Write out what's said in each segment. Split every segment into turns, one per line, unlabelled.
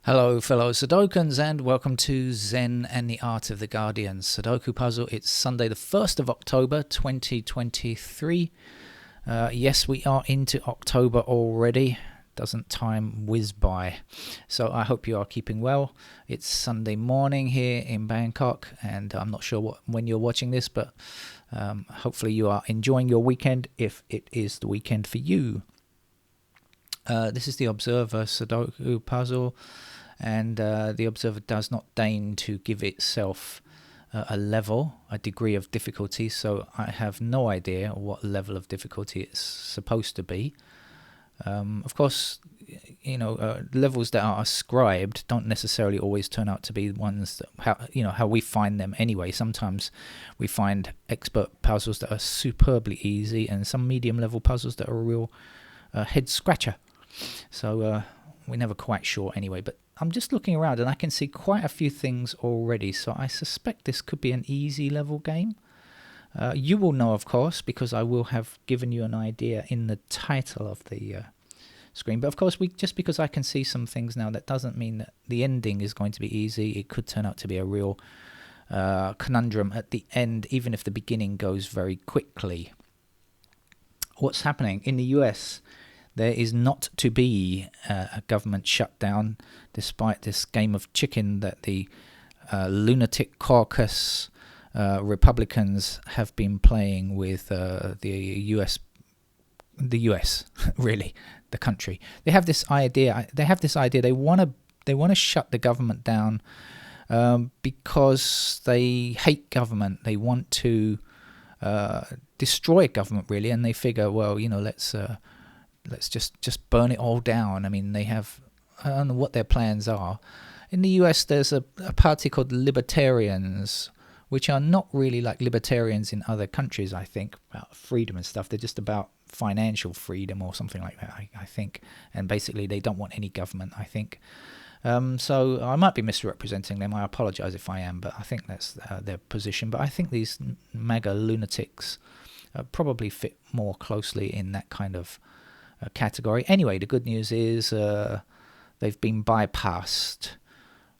Hello fellow Sudokans and welcome to Zen and the Art of the Guardian Sudoku puzzle. It's Sunday the 1st of October 2023. Yes, we are into October already. Doesn't time whiz by? So I hope you are keeping well. It's Sunday morning here in Bangkok and I'm not sure when you're watching this, but hopefully you are enjoying your weekend if it is the weekend for you. This is the Observer Sudoku puzzle, and the Observer does not deign to give itself a degree of difficulty, so I have no idea what level of difficulty it's supposed to be. Of course, levels that are ascribed don't necessarily always turn out to be ones that how we find them anyway. Sometimes we find expert puzzles that are superbly easy, and some medium level puzzles that are a real head scratcher. So we're never quite sure anyway, but I'm just looking around and I can see quite a few things already, so I suspect this could be an easy level game. You will know, of course, because I will have given you an idea in the title of the screen. But of course, just because I can see some things now, that doesn't mean that the ending is going to be easy. It could turn out to be a real conundrum at the end, even if the beginning goes very quickly. What's happening in the US? There is not to be a government shutdown, despite this game of chicken that the lunatic caucus Republicans have been playing with the US, really, the country. They have this idea. They want to shut the government down because they hate government. They want to destroy government, really, and they figure, well, let's just burn it all down. I mean, I don't know what their plans are. In the US, there's a party called Libertarians, which are not really like libertarians in other countries, I think, about freedom and stuff. They're just about financial freedom or something like that, I think. And basically, they don't want any government, I think. So I might be misrepresenting them. I apologize if I am, but I think that's their position. But I think these MAGA lunatics probably fit more closely in that kind of category. Anyway, the good news is they've been bypassed,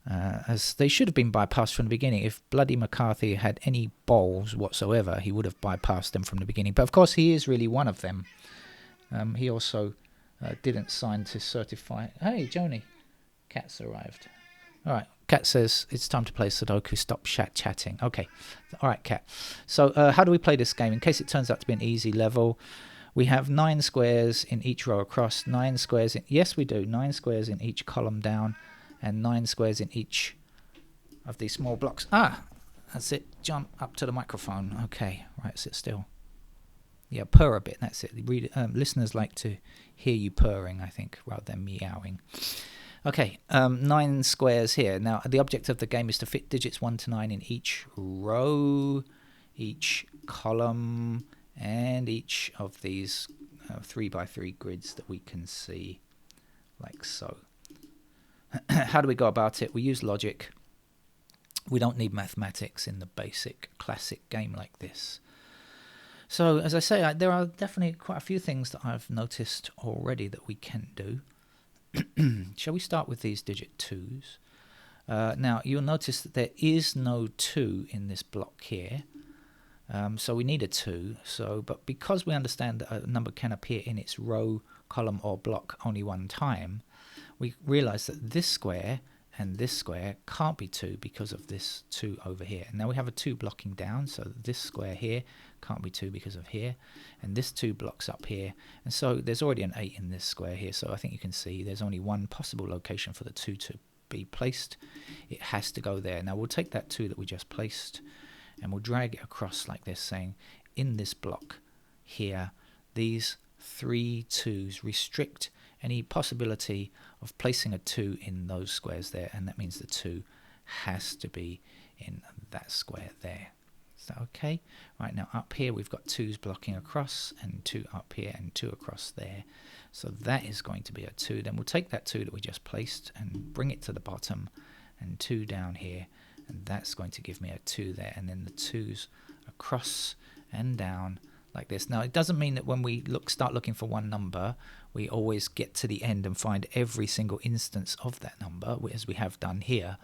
as they should have been bypassed from the beginning. If bloody McCarthy had any balls whatsoever, he would have bypassed them from the beginning. But of course, he is really one of them. He also didn't sign to certify. Hey, Joni, Cat's arrived. All right, Cat says it's time to play Sudoku. Stop chatting. Okay, all right, Cat. So how do we play this game? In case it turns out to be an easy level, we have 9 squares in each row across, 9 squares in... Yes, we do. 9 squares in each column down, and 9 squares in each of these small blocks. Ah, that's it. Jump up to the microphone. Okay, right, sit still. Yeah, purr a bit. That's it. Listeners like to hear you purring, I think, rather than meowing. Okay, 9 squares here. Now, the object of the game is to fit digits 1 to 9 in each row, each column, and each of these 3x3 grids that we can see, like so. How do we go about it? We use logic. We don't need mathematics in the basic classic game like this. So, as I say, there are definitely quite a few things that I've noticed already that we can do. Shall we start with these digit 2s? Now, you'll notice that there is no 2 in this block here. So we need a 2, but because we understand that a number can appear in its row, column or block only one time, we realize that this square and this square can't be 2 because of this 2 over here. And now we have a 2 blocking down, so this square here can't be 2 because of here, and this 2 blocks up here, and so there's already an 8 in this square here, so I think you can see there's only one possible location for the 2 to be placed. It has to go there. Now we'll take that 2 that we just placed, and we'll drag it across like this, saying in this block here, these 3 2s restrict any possibility of placing a 2 in those squares there, and that means the 2 has to be in that square there. Is that okay? Right, now up here we've got 2s blocking across, and 2 up here, and 2 across there. So that is going to be a 2. Then we'll take that 2 that we just placed and bring it to the bottom, and 2 down here, and that's going to give me a 2 there, and then the 2s across and down like this. Now, it doesn't mean that when we start looking for one number, we always get to the end and find every single instance of that number, as we have done here.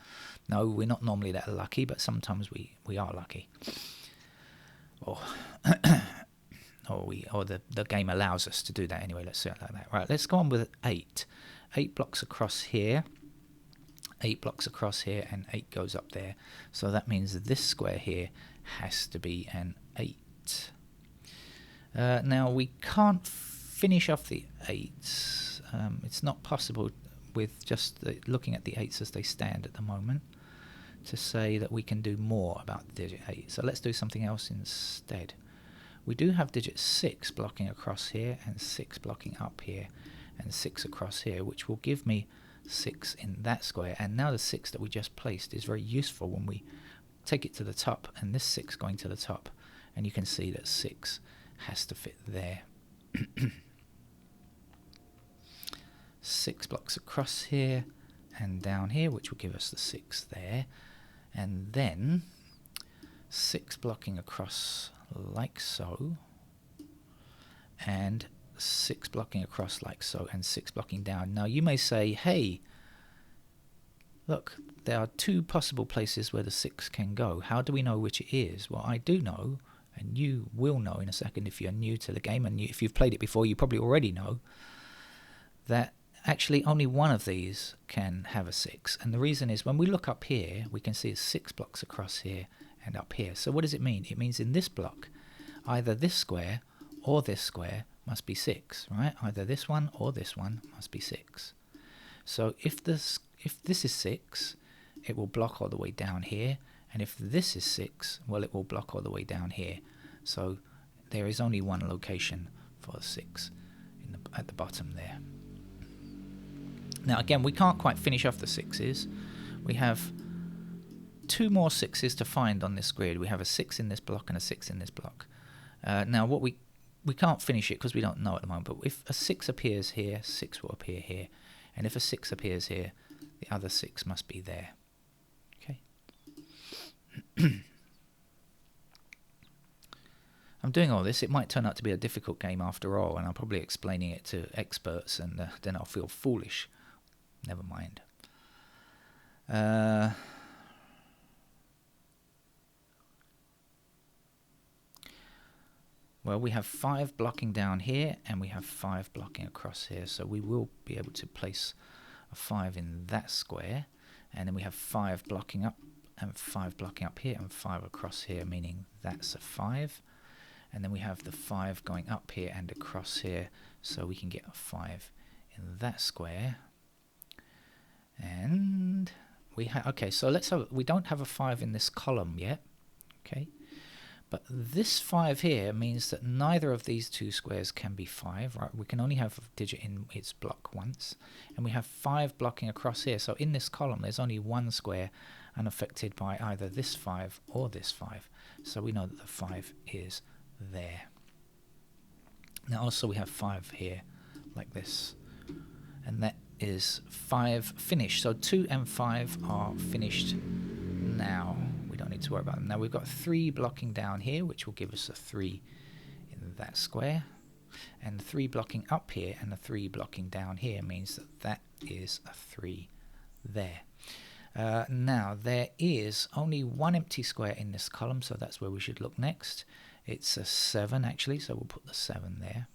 No, we're not normally that lucky, but sometimes we are lucky. Or the game allows us to do that anyway. Let's say it like that. Right, let's go on with 8. 8 blocks across here. 8 blocks across here, and 8 goes up there. So that means this square here has to be an 8. Now we can't finish off the 8s. It's not possible with just looking at the 8s as they stand at the moment to say that we can do more about the digit 8. So let's do something else instead. We do have digit 6 blocking across here, and 6 blocking up here, and 6 across here, which will give me 6 in that square. And now the 6 that we just placed is very useful when we take it to the top, and this 6 going to the top, and you can see that 6 has to fit there. 6 blocks across here and down here, which will give us the 6 there, and then 6 blocking across like so, and 6 blocking across like so, and 6 blocking down. Now you may say, hey, look, there are 2 possible places where the 6 can go. How do we know which it is? Well, I do know, and you will know in a second if you're new to the game, and if you've played it before, you probably already know that actually only one of these can have a 6. And the reason is when we look up here, we can see 6 blocks across here and up here. So what does it mean? It means in this block, either this square or this square must be 6, right? Either this one or this one must be 6. So if this is 6, it will block all the way down here, and if this is 6, well, it will block all the way down here. So there is only one location for 6 at the bottom there. Now again, we can't quite finish off the 6s. We have 2 more 6s to find on this grid. We have a 6 in this block and a 6 in this block. Now what we can't finish it because we don't know at the moment, but if a 6 appears here, 6 will appear here. And if a 6 appears here, the other 6 must be there. Okay. I'm doing all this. It might turn out to be a difficult game after all, and I'm probably explaining it to experts, and then I'll feel foolish. Never mind. Well, we have 5 blocking down here, and we have 5 blocking across here, so we will be able to place a 5 in that square, and then we have 5 blocking up and 5 blocking up here and 5 across here, meaning that's a 5. And then we have the 5 going up here and across here, so we can get a 5 in that square. And we have, okay, so we don't have a 5 in this column yet, okay? But this 5 here means that neither of these 2 squares can be 5, right? We can only have a digit in its block once. And we have 5 blocking across here. So in this column, there's only one square unaffected by either this 5 or this 5. So we know that the 5 is there. Now also we have 5 here, like this. And that is 5 finished. So 2 and 5 are finished now. We don't need to worry about them. Now we've got 3 blocking down here, which will give us a 3 in that square, and 3 blocking up here and a 3 blocking down here means that that is a 3 there. Now there is only one empty square in this column, so that's where we should look next. It's a 7 actually, so we'll put the 7 there.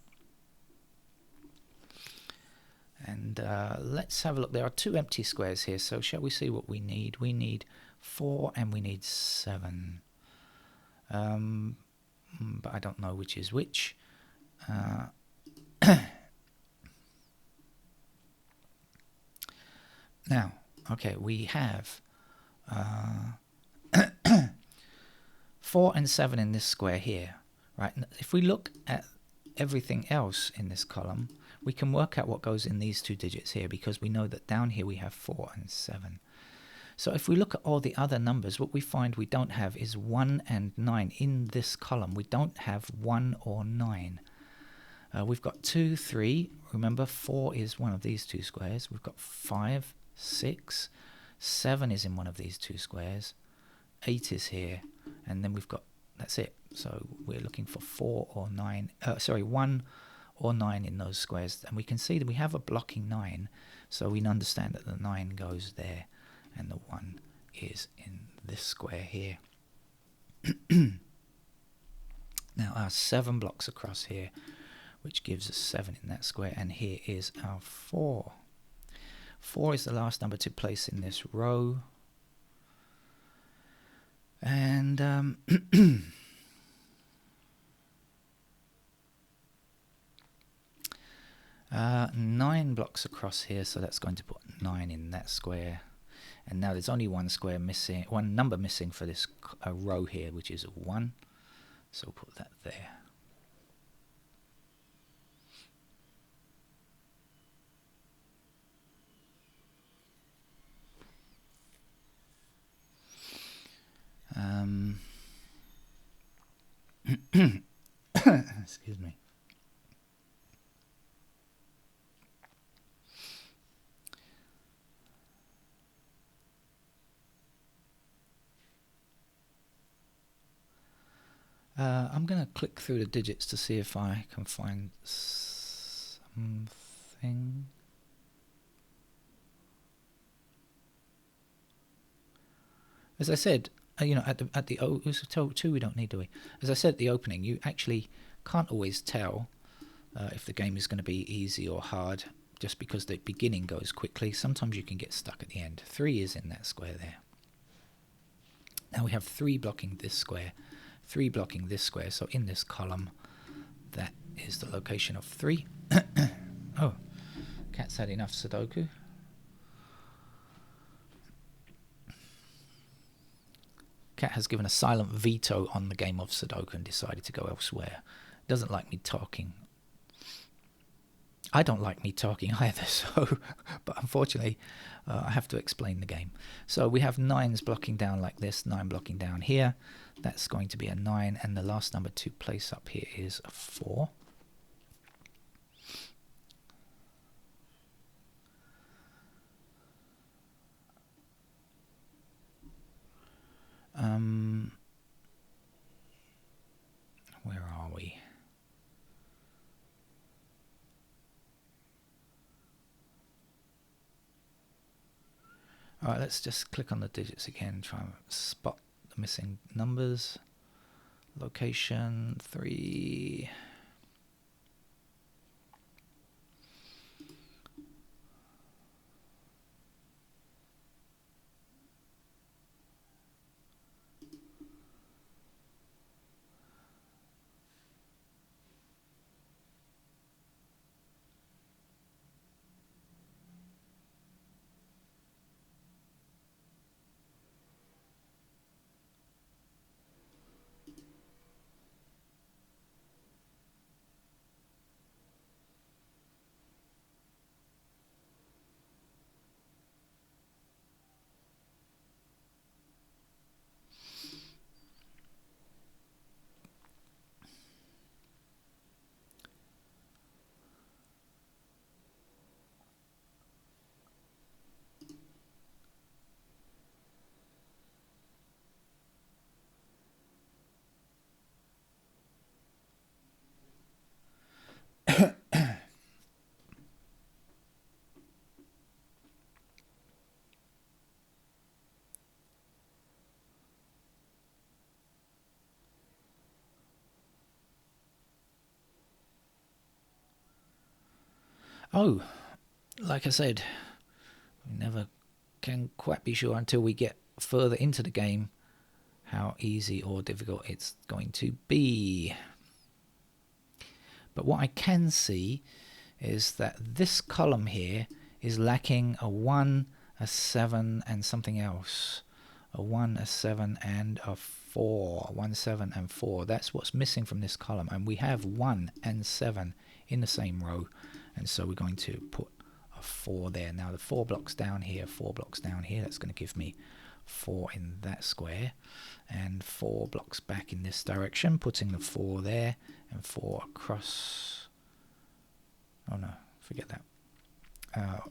And let's have a look. There are 2 empty squares here, so shall we see what we need? We need 4 and we need 7. But I don't know which is which. Now, okay, we have 4 and 7 in this square here, right? If we look at everything else in this column, we can work out what goes in these 2 digits here, because we know that down here we have 4 and 7. So if we look at all the other numbers, what we find we don't have is 1 and 9 in this column. We don't have 1 or 9. We've got 2, 3. Remember, 4 is one of these 2 squares. We've got 5, 6. 7 is in one of these 2 squares. 8 is here. And then we've got that's it. So we're looking for 4 or 9, 1 or 9 in those squares, and we can see that we have a blocking 9, so we understand that the 9 goes there and the 1 is in this square here. Now our 7 blocks across here, which gives us 7 in that square, and here is our 4. 4 is the last number to place in this row, and 9 blocks across here, so that's going to put 9 in that square. And now there's only one square missing, one number missing for this row here, which is 1. So we'll put that there. Excuse me. I'm going to click through the digits to see if I can find something. As I said, at the 2 we don't need, do we? As I said at the opening, you actually can't always tell if the game is going to be easy or hard just because the beginning goes quickly. Sometimes you can get stuck at the end. 3 is in that square there. Now we have 3 blocking this square, 3 blocking this square, so in this column that is the location of 3. Oh, Cat's had enough Sudoku. Cat has given a silent veto on the game of Sudoku and decided to go elsewhere. Doesn't like me talking. I don't like me talking either, so but unfortunately I have to explain the game. So we have 9s blocking down like this, 9 blocking down here. That's going to be a 9, and the last number to place up here is a 4. Where are we? Alright, let's just click on the digits again, try and spot the missing numbers. Location 3. Oh, like I said, we never can quite be sure until we get further into the game how easy or difficult it's going to be. But what I can see is that this column here is lacking a 1, a 7 and something else. A 1, a 7 and a 4. 1, 7 and 4. That's what's missing from this column, and we have 1 and 7 in the same row, and so we're going to put a 4 there. Now the 4 blocks down here, 4 blocks down here, that's going to give me 4 in that square, and 4 blocks back in this direction, putting the 4 there, and 4 across. Oh no, forget that.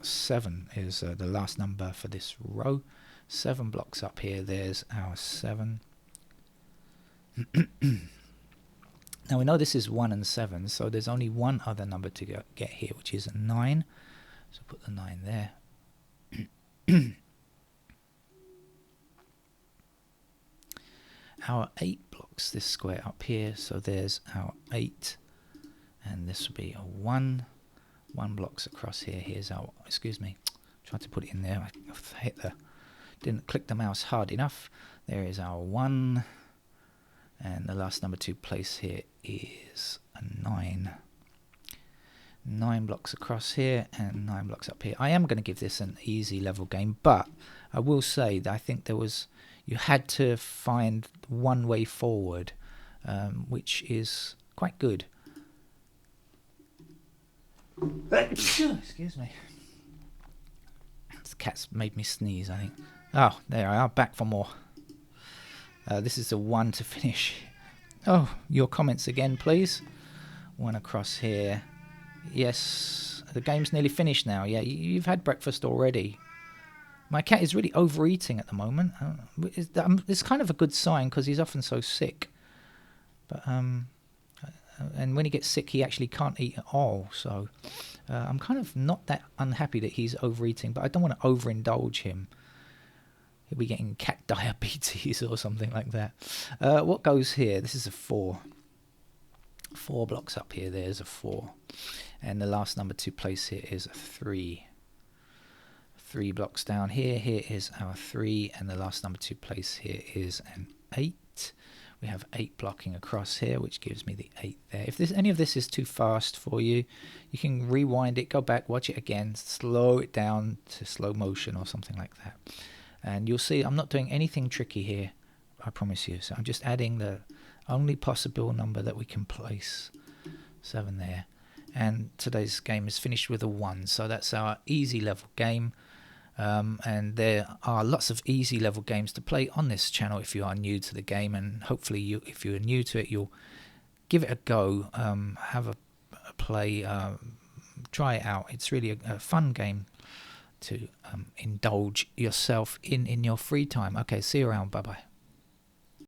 7 is the last number for this row. 7 blocks up here, there's our 7. Now we know this is 1 and 7, so there's only one other number to get here, which is 9. So put the 9 there. Our 8 blocks this square up here, so there's our 8, and this will be a 1. 1 blocks across here. Here's our, excuse me, tried to put it in there. I didn't click the mouse hard enough. There is our 1, and the last number to place here is a 9. 9 blocks across here and 9 blocks up here. I am going to give this an easy level game, but I will say that I think you had to find one way forward, which is quite good. Excuse me. This cat's made me sneeze, I think. Oh, there I are, back for more. This is the 1 to finish. Oh, your comments again, please. 1 across here. Yes, the game's nearly finished now. Yeah, you've had breakfast already. My cat is really overeating at the moment. It's kind of a good sign because he's often so sick. But and when he gets sick, he actually can't eat at all. So I'm kind of not that unhappy that he's overeating, but I don't want to overindulge him. He'll be getting cat diabetes or something like that. What goes here? This is a 4. 4 blocks up here. There's a 4. And the last number to place here is a 3. 3 blocks down here. Here is our 3. And the last number to place here is an 8. We have 8 blocking across here, which gives me the 8 there. If any of this is too fast for you, you can rewind it, go back, watch it again, slow it down to slow motion or something like that. And you'll see I'm not doing anything tricky here, I promise you. So I'm just adding the only possible number that we can place. 7 there. And today's game is finished with a 1. So that's our easy level game. And there are lots of easy level games to play on this channel if you are new to the game. And hopefully if you're new to it, you'll give it a go. Have a play. Try it out. It's really a fun game to indulge yourself in your free time. Okay, see you around. Bye-bye.